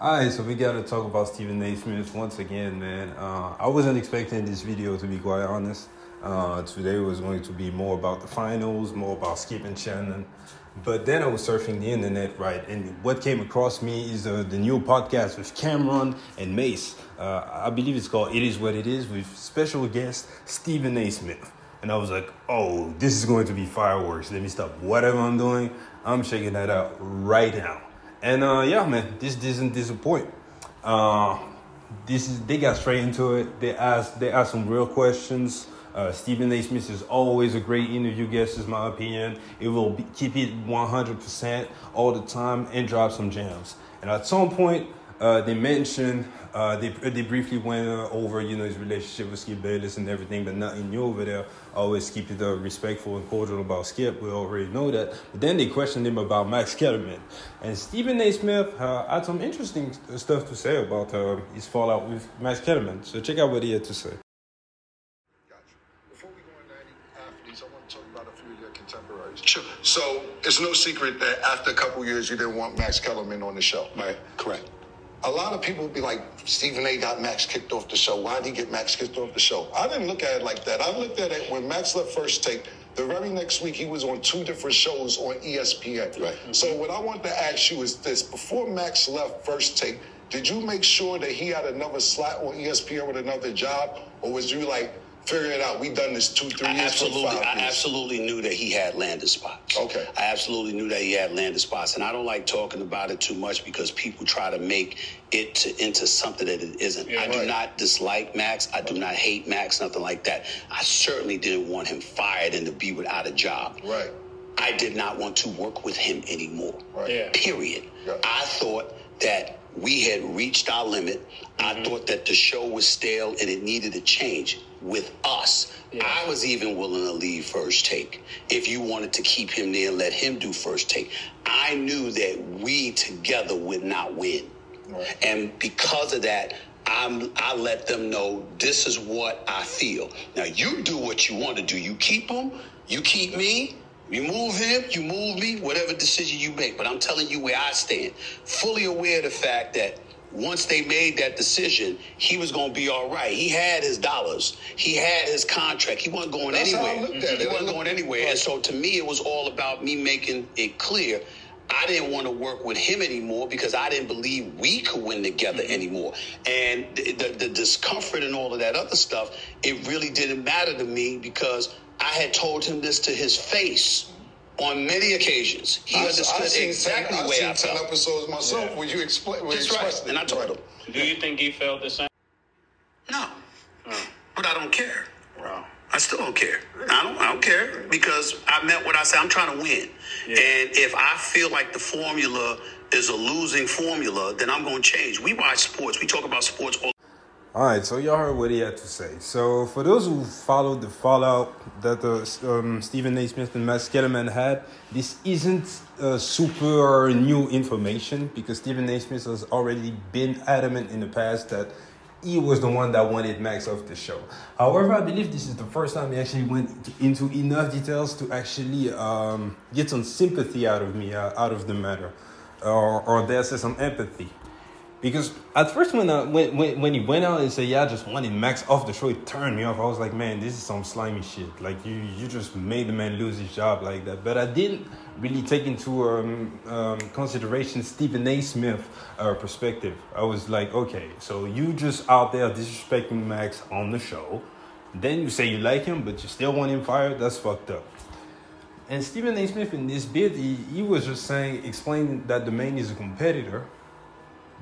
Alright, so we gotta talk about Stephen A. Smith once again, man. I wasn't expecting this video, to be quite honest. Today was going to be more about the finals, more about Skip and Shannon. But then I was surfing the internet, right? And what came across me is the new podcast with Cameron and Mace. I believe it's called It Is What It Is, with special guest Stephen A. Smith. And I was like, oh, this is going to be fireworks. Let me stop whatever I'm doing. I'm checking that out right now. And yeah, man, this doesn't disappoint. They got straight into it. They asked some real questions. Stephen A. Smith is always a great interview guest, is my opinion. It will keep it 100% all the time and drop some gems. And at some point, they mentioned they briefly went over his relationship with Skip Bayless and everything, but nothing new over there. Always keep it respectful and cordial about Skip. We already know that. But then they questioned him about Max Kellerman, and Stephen A. Smith had some interesting stuff to say about his fallout with Max Kellerman. So check out what he had to say. Before we go into any athletes, I want to talk about a few of your contemporaries. Sure. So it's no secret that after a couple years, you didn't want Max Kellerman on the show. Right. Correct. A lot of people would be like, Stephen A. got Max kicked off the show. Why did he get Max kicked off the show? I didn't look at it like that. I looked at it when Max left First Take. The very next week, he was on 2 different shows on ESPN. Right. Mm-hmm. So what I want to ask you is this. Before Max left First Take, did you make sure that he had another slot on ESPN with another job? Or was you like, figure it out, we've done this 2-3 years. I absolutely knew that he had landed spots. Okay. I absolutely knew that he had landed spots. And I don't like talking about it too much because people try to make it into something that it isn't. Yeah, I do not dislike Max. I do not hate Max, nothing like that. I certainly didn't want him fired and to be without a job. Right. I did not want to work with him anymore. Right. Yeah. Period. Yeah. I thought that we had reached our limit. Mm-hmm. I thought that the show was stale and it needed a change with us. Yeah. I was even willing to leave First Take if you wanted to keep him there and let him do First Take. I knew that we together would not win. Right. And because of that, I let them know this is what I feel. Now, you do what you want to do. You keep him, you keep me. You move him, you move me, whatever decision you make. But I'm telling you where I stand. Fully aware of the fact that once they made that decision, he was going to be all right. He had his dollars. He had his contract. He wasn't going anywhere. He wasn't going anywhere. And so to me, it was all about me making it clear I didn't want to work with him anymore because I didn't believe we could win together anymore. And the discomfort and all of that other stuff, it really didn't matter to me because I had told him this to his face on many occasions. He understood exactly the way I felt. I've seen 10 episodes myself. Yeah. Would you explain? That's right. And I told him. Do you think he felt the same? No. But I don't care. Wow. I still don't care. I don't care because I meant what I said. I'm trying to win. Yeah. And if I feel like the formula is a losing formula, then I'm going to change. We watch sports. We talk about sports all. All right, so y'all heard what he had to say. So for those who followed the fallout that Stephen A. Smith and Max Kellerman had, this isn't super new information because Stephen A. Smith has already been adamant in the past that he was the one that wanted Max off the show. However, I believe this is the first time he actually went into enough details to actually get some sympathy out of me, out of the matter, or dare say some empathy. Because at first when he went out and said, yeah, I just wanted Max off the show, it turned me off. I was like, man, this is some slimy shit. Like, you just made the man lose his job like that. But I didn't really take into consideration Stephen A. Smith perspective. I was like, okay, so you just out there disrespecting Max on the show. Then you say you like him, but you still want him fired? That's fucked up. And Stephen A. Smith in this bit, he was just explaining that the man is a competitor,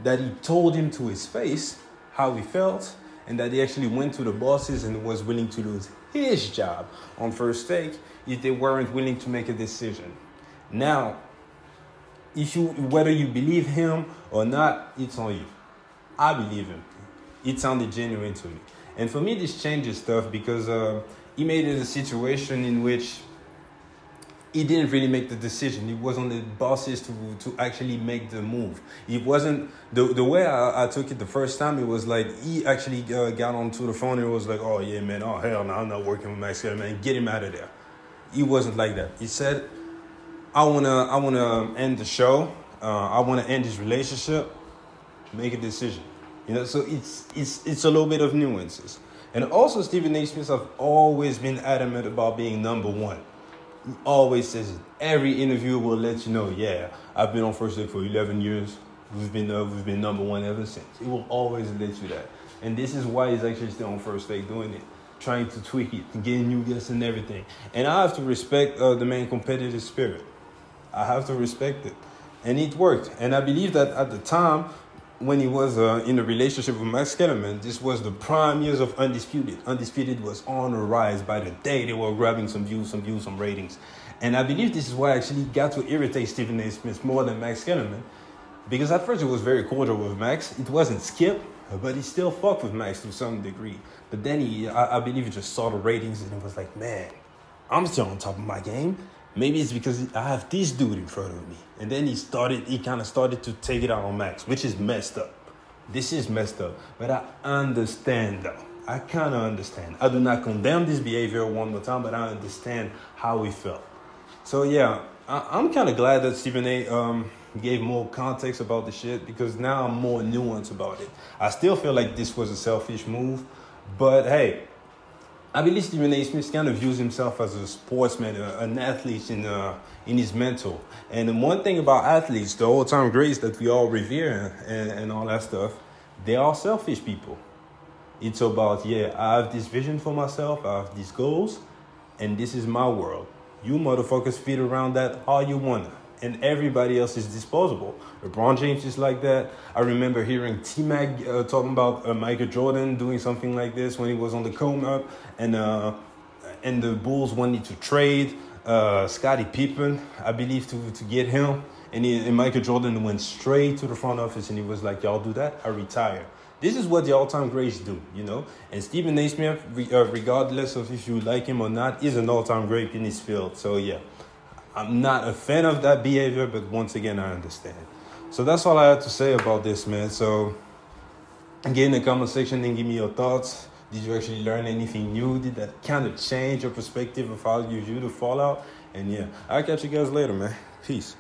that he told him to his face how he felt, and that he actually went to the bosses and was willing to lose his job on First Take if they weren't willing to make a decision. Now, whether you believe him or not, it's on you. I believe him. It sounded genuine to me. And for me, this changes stuff because he made it a situation in which he didn't really make the decision. It was on the bosses to actually make the move. It wasn't the way I took it the first time. It was like he actually got onto the phone and was like, "Oh yeah, man. Oh hell no, I'm not working with Max Kellerman. Get him out of there." He wasn't like that. He said, "I wanna end the show. I wanna end this relationship. make a decision. You know, so it's a little bit of nuances. And also, Stephen A. Smith have always been adamant about being number one. He always says it. Every interview will let you know, yeah, I've been on First Take for 11 years. We've been number one ever since. It will always let you that. And this is why he's actually still on First Take doing it, trying to tweak it, and getting new guests and everything. And I have to respect the man's competitive spirit. I have to respect it. And it worked. And I believe that at the time, when he was in a relationship with Max Kellerman, this was the prime years of Undisputed. Undisputed was on the rise. By the day, they were grabbing some views, some ratings. And I believe this is why I actually got to irritate Stephen A. Smith more than Max Kellerman. Because at first it was very cordial with Max. It wasn't Skip, but he still fucked with Max to some degree. But then I believe he just saw the ratings and it was like, man, I'm still on top of my game. Maybe it's because I have this dude in front of me. And then he kind of started to take it out on Max, which is messed up. This is messed up. But I understand, though. I kind of understand. I do not condemn this behavior one more time, but I understand how he felt. So, yeah, I'm kind of glad that Stephen A. Gave more context about the shit, because now I'm more nuanced about it. I still feel like this was a selfish move, but hey, I believe Stephen A. Smith kind of views himself as a sportsman, an athlete in his mental. And the one thing about athletes, the all-time greats that we all revere and all that stuff, they are selfish people. It's about, yeah, I have this vision for myself, I have these goals, and this is my world. You motherfuckers fit around that all you want. And everybody else is disposable. LeBron James is like that. I remember hearing T-Mac talking about Michael Jordan doing something like this when he was on the come-up. And the Bulls wanted to trade Scottie Pippen, I believe, to get him. And Michael Jordan went straight to the front office and he was like, y'all do that, I retire. This is what the all-time greats do, you know? And Stephen A. Smith, regardless of if you like him or not, is an all-time great in his field. So, yeah. I'm not a fan of that behavior, but once again, I understand. So that's all I had to say about this, man. So get in the comment section and give me your thoughts. Did you actually learn anything new? Did that kind of change your perspective of how you view the fallout? And yeah, I'll catch you guys later, man. Peace.